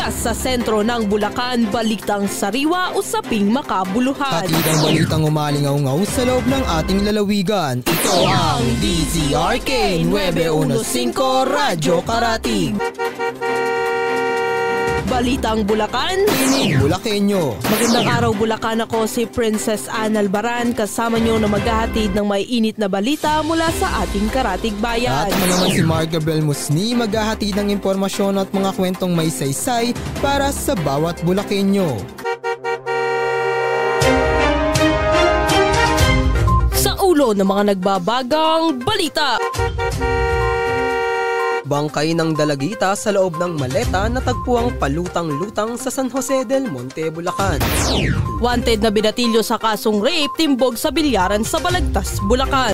Mula sa sentro ng Bulacan, balitang sariwa, usaping makabuluhan. Hatid ang balitang umalingaw-ngaw sa loob ng ating lalawigan. Ito ang DZRK 915 Radyo Karatig. Balitang Bulacan, Tinig Bulakenyo. Magandang araw Bulacan, ako si Princess Ann Albaran, kasama nyo na maghahatid ng may init na balita mula sa ating Karatig Bayan. At ako naman si Mark Gabriel Musni, maghahatid ng impormasyon at mga kwentong may saysay para sa bawat Bulakenyo. Sa ulo ng mga nagbabagang balita. Bangkay ng dalagita sa loob ng maleta na tagpuang palutang-lutang sa San Jose del Monte, Bulacan. Wanted na binatilyo sa kasong rape, timbog sa bilyaran sa Balagtas, Bulacan.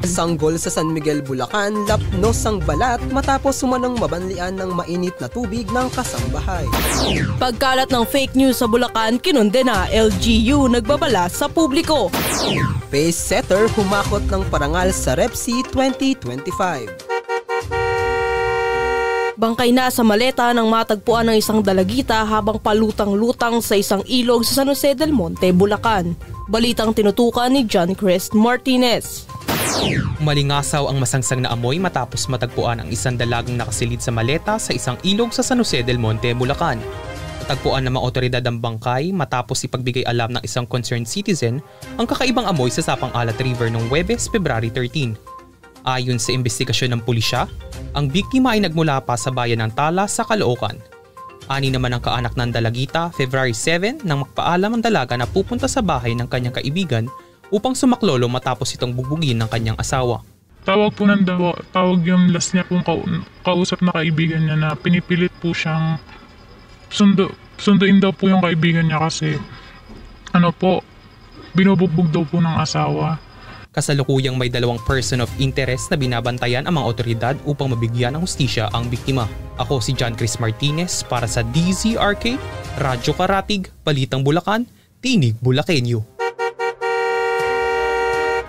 Sanggol sa San Miguel, Bulacan, lapnos ang balat matapos sumanang mabanlian ng mainit na tubig ng kasambahay. Pagkalat ng fake news sa Bulacan, kinundena, LGU nagbabala sa publiko. Pace setter humakot ng parangal sa REPSI 2025. Bangkay na sa maleta nang matagpuan ng isang dalagita habang palutang-lutang sa isang ilog sa San Jose del Monte, Bulacan. Balitang tinutukan ni John Crist Martinez. Malingasaw ang masangsang na amoy matapos matagpuan ang isang dalagang nakasilid sa maleta sa isang ilog sa San Jose del Monte, Bulacan. Natagpuan ng mga otoridad ang bangkay matapos ipagbigay alam ng isang concerned citizen ang kakaibang amoy sa Sapang Alat River noong Huwebes, February 13. Ayon sa investigasyon ng pulisya, ang biktima ay nagmula pa sa bayan ng Tala sa Caloocan. Ani naman ang kaanak ng dalagita, February 7 nang magpaalam ang dalaga na pupunta sa bahay ng kanyang kaibigan upang sumaklolo matapos itong bugbugin ng kanyang asawa. Tawag yung last niya pong kausap na kaibigan niya na pinipilit po siyang sunduin daw po yung kaibigan niya kasi binubugbog daw po ng asawa. Kasalukuyang may dalawang person of interest na binabantayan ang mga otoridad upang mabigyan ng hustisya ang biktima. Ako si John Crist Martinez para sa DZRK, Radyo Karatig, Balitang Bulacan, Tinig Bulakenyo.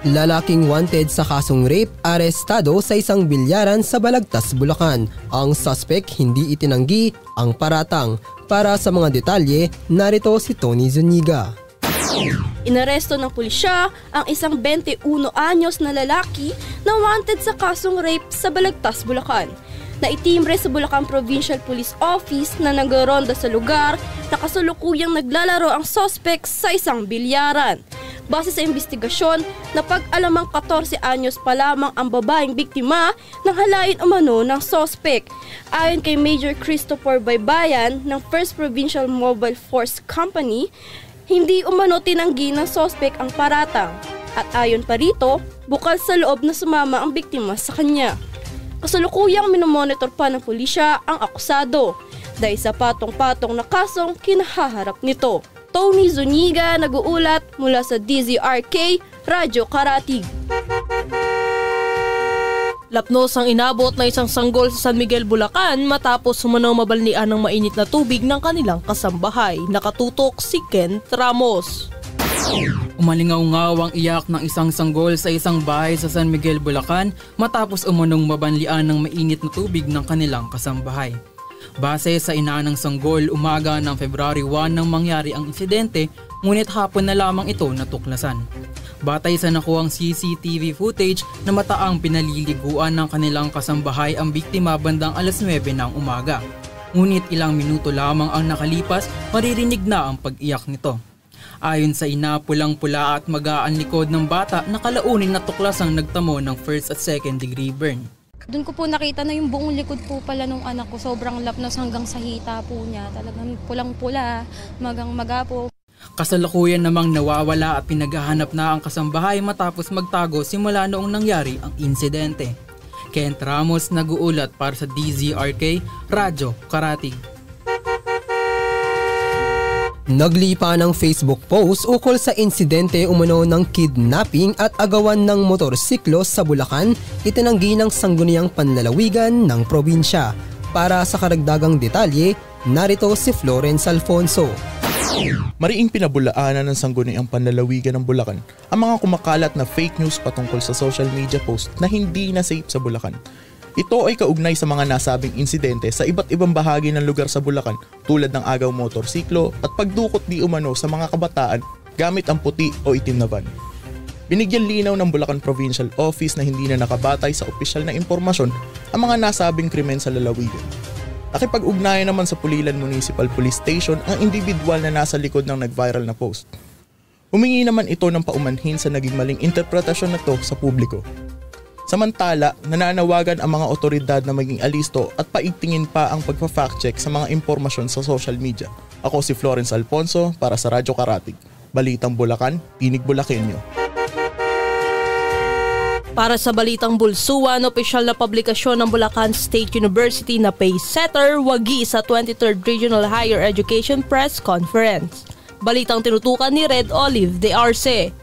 Lalaking wanted sa kasong rape, arestado sa isang bilyaran sa Balagtas, Bulacan. Ang suspect hindi itinanggi ang paratang. Para sa mga detalye, narito si Tony Zuniga. Inaresto ng pulisya ang isang 21 anyos na lalaki na wanted sa kasong rape sa Balagtas, Bulacan. Naitimbre sa Bulacan Provincial Police Office na nagaronda sa lugar na kasalukuyang naglalaro ang suspect sa isang bilyaran. Base sa investigasyon, napag-alamang 14 anyos pa lamang ang babaeng biktima ng halayin umano ng suspect. Ayon kay Major Christopher Baybayan ng 1st Provincial Mobile Force Company, hindi umano tinanggi ng sospek ang paratang at ayon pa rito, bukal sa loob na sumama ang biktima sa kanya. Kasalukuyang minomonitor pa ng pulisya ang akusado dahil sa patong-patong na kasong kinahaharap nito. Tony Zuniga nag-uulat mula sa DZRK, Radyo Karatig. Lapnos ang inabot na isang sanggol sa San Miguel, Bulacan matapos sumanaw mabalnian ng mainit na tubig ng kanilang kasambahay. Nakatutok si Ken Ramos. Umalingaw-ngaw ang iyak ng isang sanggol sa isang bahay sa San Miguel, Bulacan matapos umunong mabanlian ng mainit na tubig ng kanilang kasambahay. Base sa inaan ng sanggol, umaga ng February 1 nang mangyari ang insidente, ngunit hapon na lamang ito natuklasan. Batay sa nakuhang CCTV footage na mataang pinaliliguan ng kanilang kasambahay ang biktima bandang alas 9 ng umaga. Ngunit ilang minuto lamang ang nakalipas, maririnig na ang pag-iyak nito. Ayon sa ina, pulang-pula at magaan likod ng bata na kalaunin na tuklas ang nagtamo ng first at second degree burn. Doon ko po nakita na yung buong likod po pala nung anak ko, sobrang lapnos hanggang sa hita po niya. Talagang pulang-pula, magang-maga po. Kasalukuyan namang nawawala at pinaghahanap na ang kasambahay matapos magtago simula noong nangyari ang insidente. Kent Ramos nag-uulat para sa DZRK, Radyo Karatig. Naglipa ng Facebook post ukol sa insidente umano ng kidnapping at agawan ng motorsiklo sa Bulacan, itinanggi ng Sangguniang Panlalawigan ng probinsya. Para sa karagdagang detalye, narito si Florence Alfonso. Mariing pinabulaanan ng Sangguniang Panlalawigan ng Bulacan ang mga kumakalat na fake news patungkol sa social media post na hindi na safe sa Bulacan. Ito ay kaugnay sa mga nasabing insidente sa iba't ibang bahagi ng lugar sa Bulacan tulad ng agaw motorsiklo at pagdukot di umano sa mga kabataan gamit ang puti o itim na van. Binigyan linaw ng Bulacan Provincial Office na hindi na nakabatay sa opisyal na impormasyon ang mga nasabing krimen sa lalawigan. Nakipag-ugnayan naman sa Pulilan Municipal Police Station ang individual na nasa likod ng nag-viral na post. Humingi naman ito ng paumanhin sa naging maling interpretasyon na to sa publiko. Samantala, nananawagan ang mga otoridad na maging alisto at paigtingin pa ang pagpa-fact check sa mga impormasyon sa social media. Ako si Florence Alfonso para sa Radyo Karatig. Balitang Bulacan, Tinig Bulakenyo. Para sa Balitang Bulsuan, opisyal na publikasyon ng Bulacan State University na Pacesetter wagi sa 23rd Regional Higher Education Press Conference. Balitang tinutukan ni Red Olive de Arce.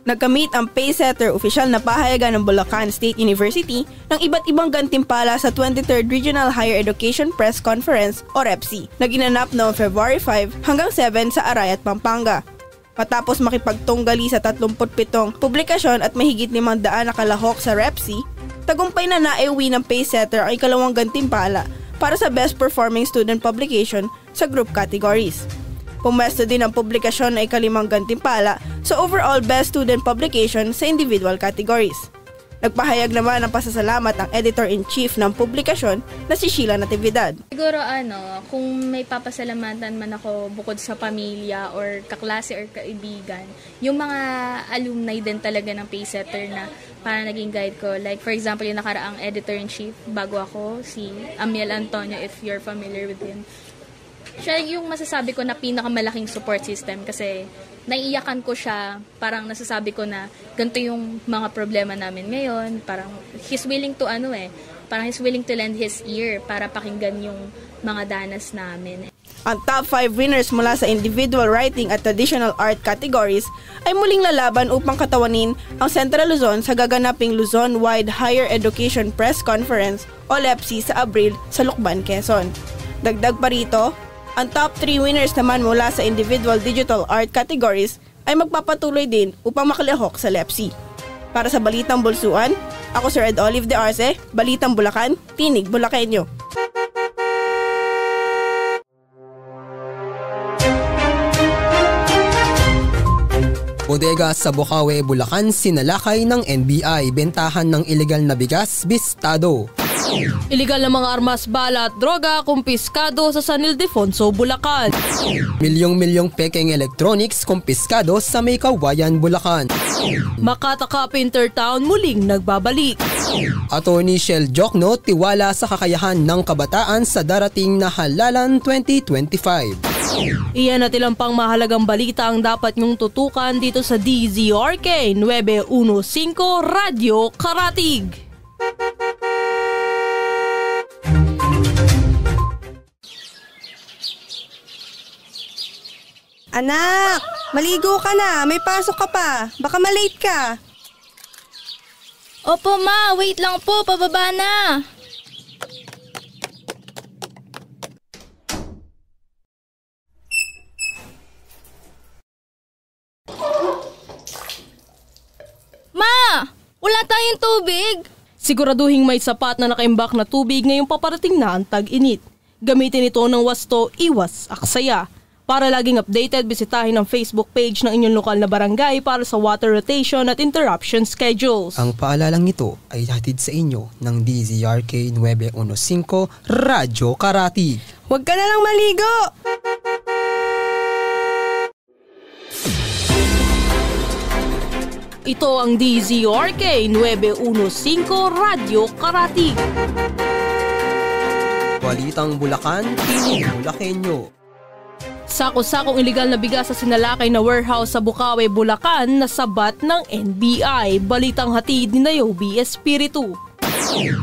Nagkamit ang Pacesetter opisyal na pahayagan ng Bulacan State University ng iba't ibang gantimpala sa 23rd Regional Higher Education Press Conference o REPC na ginanap noong February 5 hanggang 7 sa Arayat, Pampanga. Matapos makipagtunggali sa 37 publikasyon at mahigit 500 na kalahok sa REPC, tagumpay na naiuwi ng Pacesetter ang ikalawang gantimpala para sa Best Performing Student Publication sa group categories. Pumwesto din ang publikasyon na ikalimang gantimpala sa overall Best Student Publication sa individual categories. Nagpahayag naman ng pasasalamat ang Editor-in-Chief ng publikasyon na si Sheila Natividad. Siguro kung may papasalamatan man ako bukod sa pamilya or kaklase or kaibigan, yung mga alumni din talaga ng Pacesetter na para naging guide ko. Like for example, yung nakaraang Editor-in-Chief bago ako, si Amiel Antonio, if you're familiar with him. Siya yung masasabi ko na pinakamalaking support system kasi naiiyakan ko siya, parang nasasabi ko na ganito yung mga problema namin ngayon, parang he's willing to parang he's willing to lend his ear para pakinggan yung mga danas namin. Ang top 5 winners mula sa individual writing at traditional art categories ay muling lalaban upang katawanin ang Central Luzon sa gaganaping Luzon-wide Higher Education Press Conference o LEPC sa Abril sa Lucban, Quezon. Dagdag pa rito, ang top 3 winners naman mula sa individual digital art categories ay magpapatuloy din upang makalahok sa LEPC. Para sa Balitang Bulsuan, ako si Red Olive de Arce, Balitang Bulacan, Tinig Bulakenyo. Bodega sa Bukawe, Bulacan, sinalakay ng NBI, bentahan ng ilegal na bigas, bistado. Iligal na mga armas, bala at droga kumpiskado sa San Ildefonso, Bulacan. Milyong-milyong pekeng electronics kumpiskado sa May Kawayan, Bulacan. Makata Cup Intertown muling nagbabalik. Attorney Shell Jokno tiwala sa kakayahan ng kabataan sa darating na halalan 2025. Iyan at ilang pang mahalagang balita ang dapat nyong tutukan dito sa DZRK 915 Radyo Karatig. Anak, maligo ka na. May pasok ka pa. Baka malate ka. Opo ma, wait lang po, pababa na. Ma, wala tayong tubig. Siguraduhin may sapat na nakaimbak na tubig ngayong paparating na ang tag-init. Gamitin ito ng wasto, iwas, aksaya. Para laging updated, bisitahin ang Facebook page ng inyong lokal na barangay para sa water rotation at interruption schedules. Ang paalalang ito ay hatid sa inyo ng DZRK 915 Radyo Karatig. Huwag ka na lang maligo! Ito ang DZRK 915 Radyo Karatig. Balitang Bulacan, Tinig Bulakenyo. Sako-sakong iligal na bigas sa sinalakay na warehouse sa Bukawe, Bulacan na sabat ng NBI. Balitang hatid ni Nayobi Espiritu.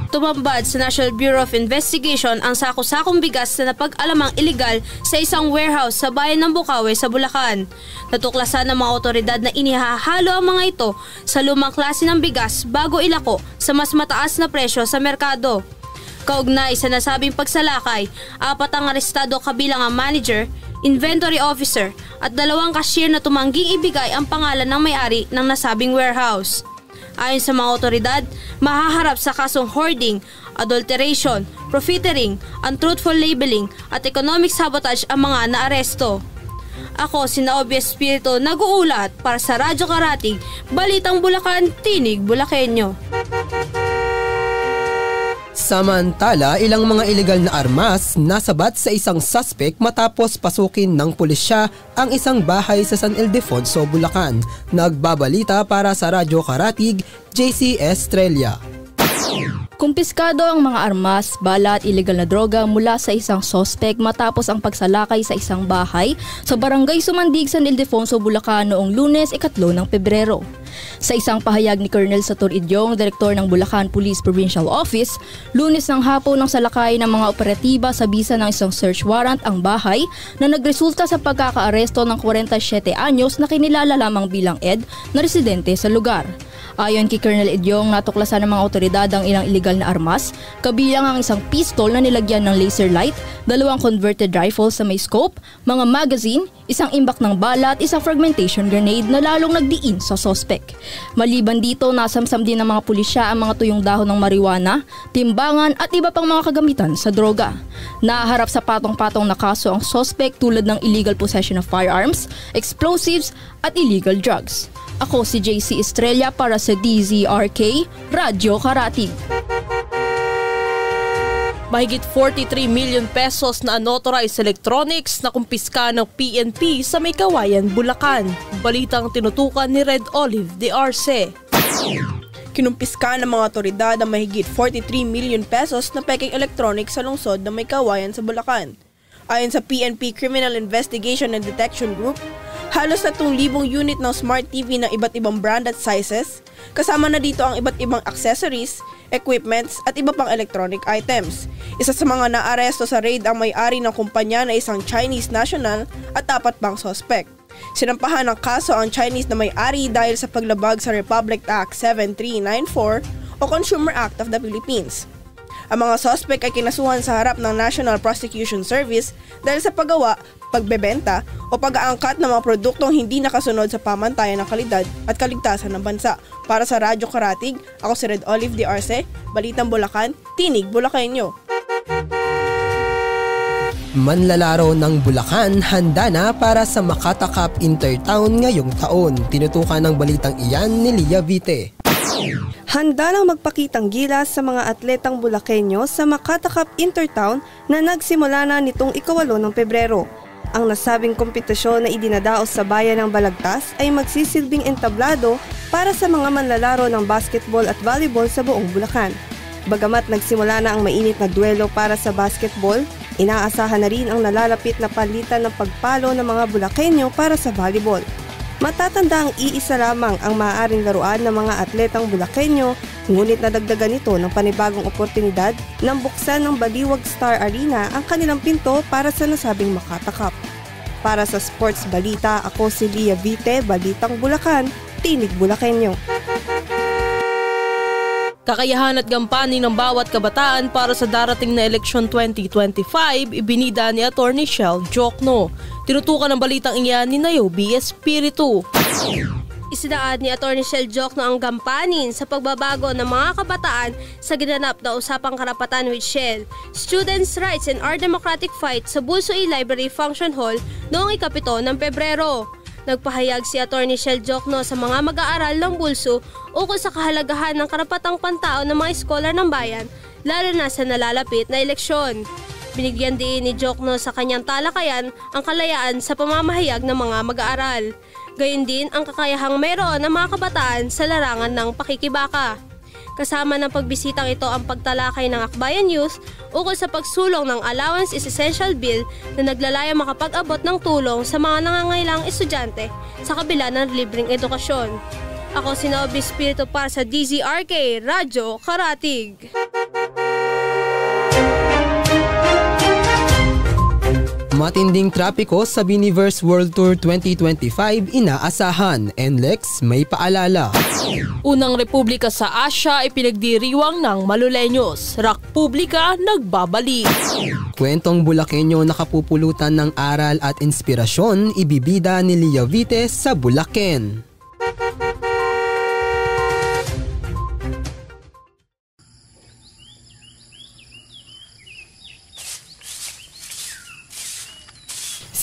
Tumambad sa National Bureau of Investigation ang sako-sakong bigas na napag-alamang iligal sa isang warehouse sa bayan ng Bukawe sa Bulacan. Natuklasan ng mga otoridad na inihahalo ang mga ito sa lumang klase ng bigas bago ilako sa mas mataas na presyo sa merkado. Kaugnay sa nasabing pagsalakay, 4 ang arestado kabilang ang manager, inventory officer at 2 cashier na tumangging ibigay ang pangalan ng may-ari ng nasabing warehouse. Ayon sa mga otoridad, mahaharap sa kasong hoarding, adulteration, profiteering, untruthful labeling at economic sabotage ang mga naaresto. Ako si Naobi Espiritu, nag-uulat para sa Radyo Karatig, Balitang Bulacan, Tinig Bulakenyo. Samantala, ilang mga ilegal na armas nasabat sa isang suspect matapos pasukin ng pulisya ang isang bahay sa San Ildefonso, Bulacan. Nagbabalita para sa Radyo Karatig, JC Estrella. Kumpiskado ang mga armas, bala at ilegal na droga mula sa isang sospek matapos ang pagsalakay sa isang bahay sa Barangay Sumandig, San Ildefonso, Bulacan noong Lunes, 3 ng Pebrero. Sa isang pahayag ni Colonel Satur Idyong, direktor ng Bulacan Police Provincial Office, Lunes ng hapon ng salakay ng mga operatiba sa bisa ng isang search warrant ang bahay na nagresulta sa pagkakaaresto ng 47 anyos na kinilala lamang bilang Ed na residente sa lugar. Ayon kay Colonel Idyong, natuklasan ng mga otoridad ang ilang illegal na armas, kabilang ang isang pistol na nilagyan ng laser light, 2 converted rifles sa may scope, mga magazine, isang imbak ng bala at isang fragmentation grenade na lalong nagdiin sa sospek. Maliban dito, nasamsam din ng mga pulisya ang mga tuyong dahon ng marijuana, timbangan at iba pang mga kagamitan sa droga. Naharap sa patong-patong na kaso ang sospek tulad ng illegal possession of firearms, explosives at illegal drugs. Ako si JC Estrella para sa DZRK, Radyo Karatig. Mahigit 43 million pesos na unauthorized electronics na kumpiska ng PNP sa May Kawayan, Bulacan. Balitang tinutukan ni Red Olive de Arce. Kinumpiska ng mga otoridad ang mahigit 43 million pesos na peking electronics sa lungsod ng May Kawayan sa Bulacan. Ayon sa PNP Criminal Investigation and Detection Group, halos 3,000 unit ng smart TV ng iba't ibang brand at sizes, kasama na dito ang iba't ibang accessories, equipments at iba pang electronic items. Isa sa mga naaresto sa raid ang may-ari ng kumpanya na isang Chinese national at 4 pang suspect. Sinampahan ng kaso ang Chinese na may-ari dahil sa paglabag sa Republic Act 7394 o Consumer Act of the Philippines. Ang mga suspect ay kinasuhan sa harap ng National Prosecution Service dahil sa paggawa, pagbebenta o pag-aangkat ng mga produktong hindi nakasunod sa pamantayan ng kalidad at kaligtasan ng bansa. Para sa Radyo Karatig, ako si Red Olive de Arce, Balitang Bulacan, Tinig Bulacanyo. Manlalaro ng Bulacan handa na para sa Makata Cup Intertown ngayong taon. Tinutukan ng balitang iyan ni Lia Vite. Handa nang magpakitang gilas sa mga atletang Bulakenyo sa Makata Cup Intertown na nagsimula na nitong 8 ng Pebrero. Ang nasabing kompetisyon na idinadaos sa bayan ng Balagtas ay magsisilbing entablado para sa mga manlalaro ng basketball at volleyball sa buong Bulacan. Bagamat nagsimula na ang mainit na duelo para sa basketball, inaasahan na rin ang nalalapit na palitan ng pagpalo ng mga Bulakenyo para sa volleyball. Matatanda ang iisa lamang ang maaaring laruan ng mga atletang Bulakenyo, ngunit nadagdagan ito ng panibagong oportunidad nang buksan ng Baliwag Star Arena ang kanilang pinto para sa nasabing Makata Cup. Para sa Sports Balita, ako si Lia Vite, Balitang Bulacan, Tinig Bulakenyo. Kakayahan at gampanin ng bawat kabataan para sa darating na eleksyon 2025, ibinida ni Atty. Shell Jokno. Tinutukan ng balitang iyan ni Naobi Espiritu. Isinaad ni Atty. Shell Jokno ang gampanin sa pagbabago ng mga kabataan sa ginanap na usapang karapatan with Shell, Students' Rights and Our Democratic Fight sa Bulso Library Function Hall noong 7 ng Pebrero. Nagpahayag si Atty. Shell Jokno sa mga mag-aaral ng Bulso ukol sa kahalagahan ng karapatang pantao ng mga eskolar ng bayan, lalo na sa nalalapit na eleksyon. Binigyan din ni Jokno sa kanyang talakayan ang kalayaan sa pamamahayag ng mga mag-aaral. Gayon din ang kakayahang mayroon ng mga kabataan sa larangan ng pakikibaka. Kasama ng pagbisitang ito ang pagtalakay ng Akbayan Youth ukol sa pagsulong ng Allowance is Essential Bill na naglalayang makapag-abot ng tulong sa mga nangangailangang estudyante sa kabila ng libreng edukasyon. Ako si Naobi Espiritu para sa DZRK, Radyo Karatig. Matinding trapiko sa Biniverse World Tour 2025 inaasahan. NLEX may paalala. Unang republika sa Asya ay pinagdiriwang ng Maluleños. Rakpublika nagbabalik. Kwentong Bulakenyo nakapupulutan ng aral at inspirasyon, ibibida ni Lia Vite sa Bulaken.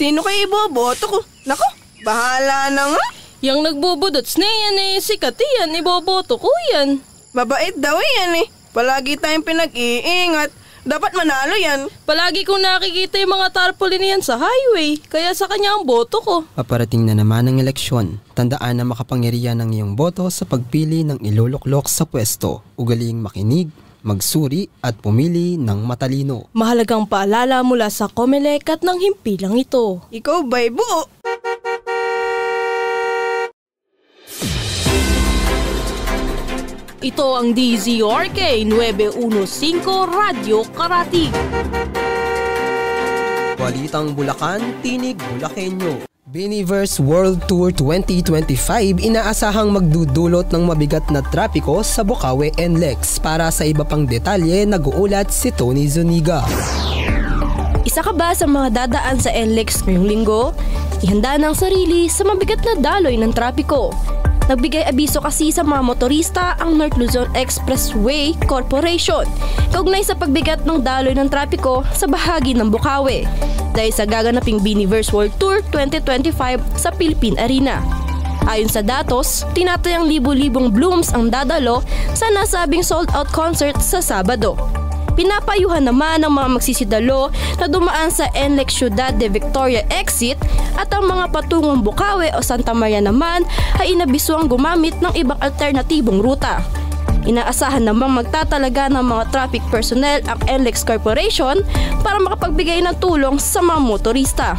Sino kayo iboboto ko? Nako, bahala na nga. Yang nagbubudots na yan sikat yan, iboboto ko yan. Mabait daw yan Palagi tayong pinag-iingat. Dapat manalo yan. Palagi kong nakikita yung mga tarpaulin yan sa highway, kaya sa kanya ang boto ko. Paparating na naman ang eleksyon. Tandaan na makapangyarihan ng iyong boto sa pagpili ng iluluklok sa pwesto. Ugaling makinig, magsuri at pumili ng matalino. Mahalagang paalala mula sa COMELEC at ng himpilang ito. Ikaw ba'y buo? Ito ang DZRK 915 Radyo Karatig. Balitang Bulacan, Tinig Bulakenyo. Biniverse World Tour 2025 inaasahang magdudulot ng mabigat na trapiko sa Bocaue NLEX. Para sa iba pang detalye, nag-uulat si Tony Zuniga. Isa ka ba sa mga dadaan sa NLEX ngayong linggo? Ihanda ng sarili sa mabigat na daloy ng trapiko. Nagbigay abiso kasi sa mga motorista ang North Luzon Expressway Corporation kaugnay sa pagbigat ng daloy ng trapiko sa bahagi ng Bocaue dahil sa gaganaping Biniverse World Tour 2025 sa Philippine Arena. Ayon sa datos, tinatayang libu-libong blooms ang dadalo sa nasabing sold-out concert sa Sabado. Pinapayuhan naman ng mga magsisidalo na dumaan sa NLEX Ciudad de Victoria exit at ang mga patungong Bocaue o Santa Maria naman ay inabisuang gumamit ng ibang alternatibong ruta. Inaasahan namang magtatalaga ng mga traffic personnel ang NLEX Corporation para makapagbigay ng tulong sa mga motorista.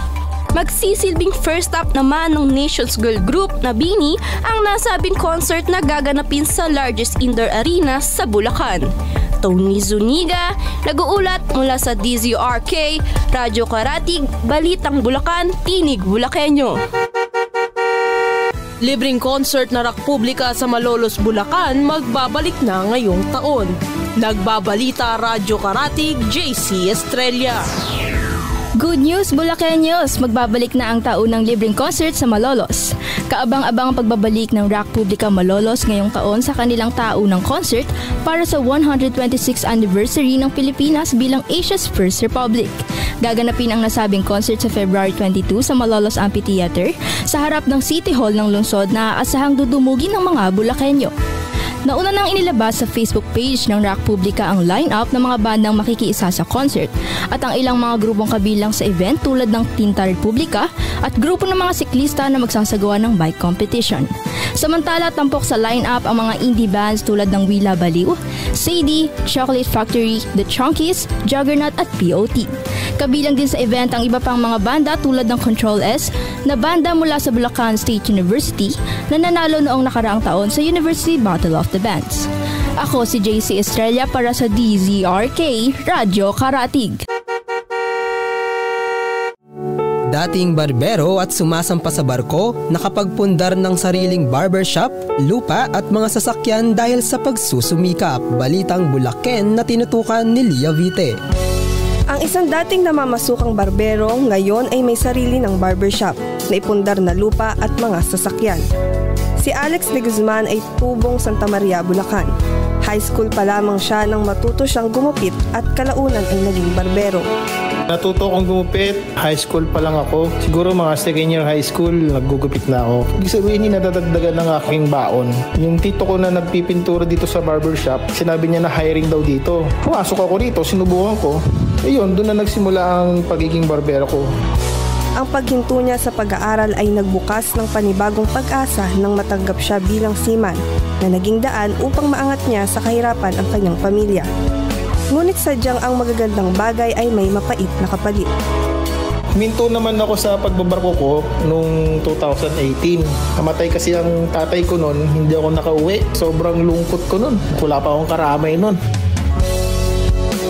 Magsisilbing first stop naman ng Nations Girl Group na BINI ang nasabing concert na gaganapin sa largest indoor arena sa Bulacan. Tony Zuniga, nag-uulat mula sa DZRK, Radyo Karatig, Balitang Bulacan, Tinig Bulakenyo. Libreng concert na rock publika sa Malolos, Bulacan magbabalik na ngayong taon. Nagbabalita Radyo Karatig, JC Estrella. Good news, Bulakenyos! Magbabalik na ang taunang libreng concert sa Malolos. Kaabang-abang ang pagbabalik ng Rock Publica Malolos ngayong taon sa kanilang taunang concert para sa 126th anniversary ng Pilipinas bilang Asia's First Republic. Gaganapin ang nasabing concert sa February 22 sa Malolos Amphitheater sa harap ng City Hall ng lungsod na aasahang dudumugin ng mga Bulakenyo. Nauna nang inilabas sa Facebook page ng Rock Publica ang line-up ng mga bandang makikiisa sa concert at ang ilang mga grupong kabilang sa event tulad ng Tinta Republica at grupo ng mga siklista na magsasagawa ng bike competition. Samantala, tampok sa line-up ang mga indie bands tulad ng Wila Baliw, Sadie, Chocolate Factory, The Chunkies, Juggernaut at POT. Kabilang din sa event ang iba pang mga banda tulad ng Control S na banda mula sa Bulacan State University na nanalo noong nakaraang taon sa University Battle of the Bands. Ako si JC Estrella para sa DZRK Radyo Karatig. Dating barbero at sumasampa sa barko, nakapagpundar ng sariling barbershop, lupa at mga sasakyan dahil sa pagsusumikap. Balitang Bulaken na tinutukan ni Lia Vite. Ang isang dating namamasukang barbero ngayon ay may sarili ng barbershop na ipundar na lupa at mga sasakyan. Si Alex de Guzman ay tubong Santa Maria, Bulacan. High school pa lamang siya nang matuto siyang gumupit at kalaunan ay naging barbero. Natuto kong gumupit, high school pa lang ako. Siguro mga second year high school, naggugupit na ako. Ibig sabihin, nadadagdagan ng aking baon. Yung tito ko na nagpipintura dito sa barbershop, sinabi niya na hiring daw dito. Pumasok ako dito, sinubukan ko. Ayun, doon na nagsimula ang pagiging barbero ko. Ang paghinto niya sa pag-aaral ay nagbukas ng panibagong pag-asa nang matanggap siya bilang seaman na naging daan upang maangat niya sa kahirapan ang kanyang pamilya. Ngunit sadyang ang magagandang bagay ay may mapait na kapalit. Huminto naman ako sa pagbabarko ko noong 2018. Namatay kasi ang tatay ko noon, hindi ako nakauwi. Sobrang lungkot ko noon. Wala pa akong karamay noon.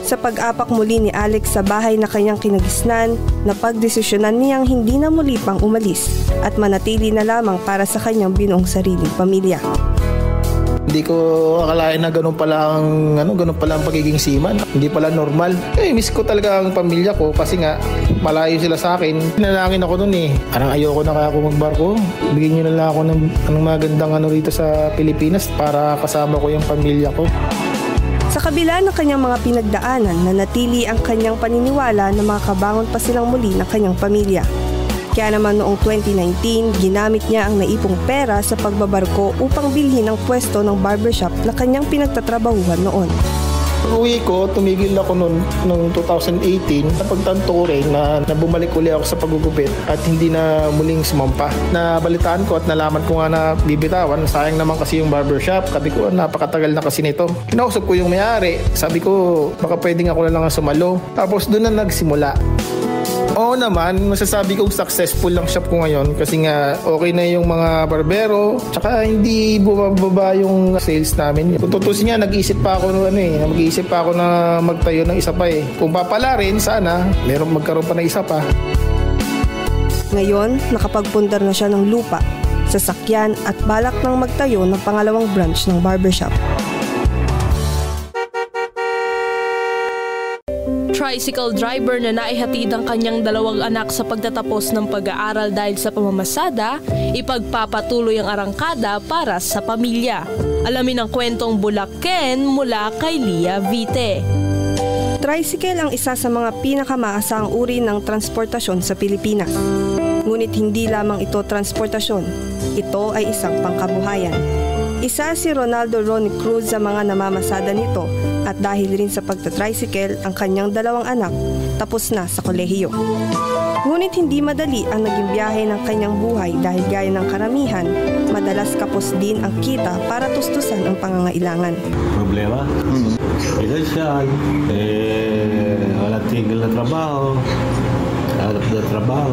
Sa pag-apak muli ni Alex sa bahay na kanyang kinagisnan, napagdesisyonan niyang hindi na muli pang umalis at manatili na lamang para sa kanyang binuong sariling pamilya. Hindi ko akalain na ganun pala ang pagiging seaman. Hindi pala normal. Miss ko talaga ang pamilya ko kasi nga malayo sila sa akin. Pinalangin ako noon Parang ayoko na kaya ako magbarko. Bigyan niyo na lang ako ng magandang rito sa Pilipinas para kasama ko yung pamilya ko. Sa kabila ng kanyang mga pinagdaanan, nanatili ang kanyang paniniwala na makakabangon pa silang muli ng kanyang pamilya. Kaya naman noong 2019, ginamit niya ang naipong pera sa pagbabarko upang bilhin ang pwesto ng barbershop na kanyang pinagtatrabahuhan noon. Uwi ko, tumigil ako noong 2018. Napagtanto ko rin na bumalik uli ako sa paggugupit at hindi na muling sumampa. Nabalitaan ko at nalaman ko nga na bibitawan. Sayang naman kasi yung barbershop. Sabi ko, napakatagal na kasi nito. Kinausap ko yung may-ari. Sabi ko, baka pwedeng ako na lang sumalo. Tapos doon na nagsimula. Oo naman, masasabi kong successful lang shop ko ngayon kasi nga okay na yung mga barbero tsaka hindi bumababa yung sales namin. Kung tutusin nga, nag-iisip pa ako na magtayo ng isa pa eh. Kung papala rin, sana magkaroon pa ng isa pa. Ngayon, nakapagpundar na siya ng lupa, sasakyan at balak nang magtayo ng pangalawang branch ng barbershop. Tricycle driver na naihatid ang kanyang 2 anak sa pagtatapos ng pag-aaral dahil sa pamamasada, ipagpapatuloy ang arangkada para sa pamilya. Alamin ang kwentong Bulaken mula kay Lia Vite. Tricycle ang isa sa mga pinakamaasahang uri ng transportasyon sa Pilipinas. Ngunit hindi lamang ito transportasyon, ito ay isang pangkabuhayan. Isa si Ronaldo Ronnie Cruz sa mga namamasada nito at dahil rin sa pagta-tricycle ang kanyang 2 anak tapos na sa kolehiyo. Ngunit hindi madali ang naging biyahe ng kanyang buhay dahil gaya ng karamihan, madalas kapos din ang kita para tustusan ang pangangailangan. Problema? Financial, walang tigil na trabaho, hanap na trabaho.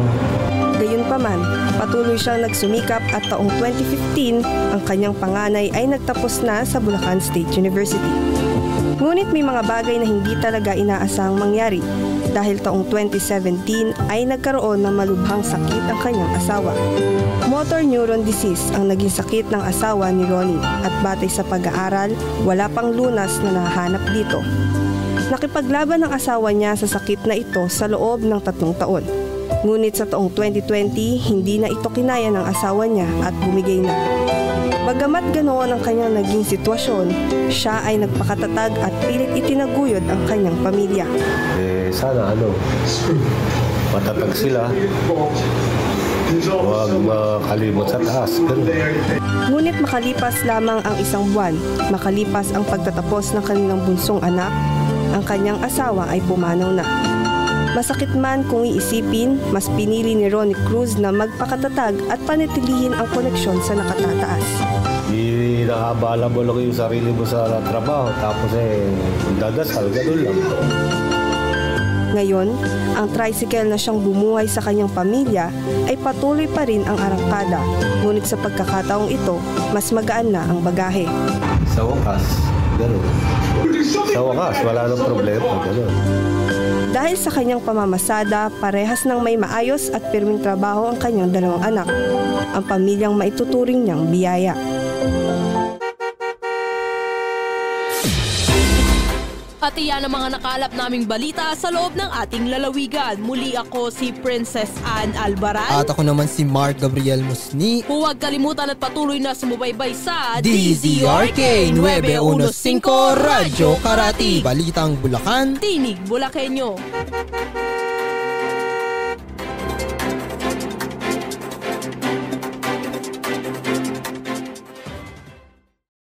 Gayunpaman, patuloy siyang nagsumikap at taong 2015, ang kanyang panganay ay nagtapos na sa Bulacan State University. Ngunit may mga bagay na hindi talaga inaasahang mangyari dahil taong 2017 ay nagkaroon ng malubhang sakit ang kanyang asawa. Motor neuron disease ang naging sakit ng asawa ni Ronnie at batay sa pag-aaral, wala pang lunas na nahanap dito. Nakipaglaban ang asawa niya sa sakit na ito sa loob ng 3 taon. Ngunit sa taong 2020, hindi na ito kinaya ng asawa niya at bumigay na. Bagamat ganoon ang kanyang naging sitwasyon, siya ay nagpakatatag at pilit itinaguyod ang kanyang pamilya. Sana matatag sila. Huwag makalimot sa taas. Ngunit makalipas lamang ang 1 buwan, makalipas ang pagtatapos ng kanilang bunsong anak, ang kanyang asawa ay pumanaw na. Masakit man kung iisipin, mas pinili ni Ronnie Cruz na magpakatatag at panatilihin ang koneksyon sa nakatataas. Nakabala mo lang yung sarili mo sa trabaho, tapos dadasal, gano'n lang. Ngayon, ang tricycle na siyang bumuhay sa kanyang pamilya ay patuloy pa rin ang arangkada, ngunit sa pagkakataong ito, mas magaan na ang bagahe. Sa wakas, gano'n. Sa wakas, wala nang problema, gano'n. Dahil sa kanyang pamamasada, parehas ng may maayos at pirming trabaho ang kanyang 2 anak, ang pamilyang maituturing niyang biyaya. At iyan ang mga nakalap naming balita sa loob ng ating lalawigan. Muli ako si Princess Ann Albaran. At ako naman si Mark Gabriel Musni. Huwag kalimutan at patuloy na sumubaybay sa DZRK 915 Radyo Karati. Balitang Bulacan. Tinig Bulakenyo.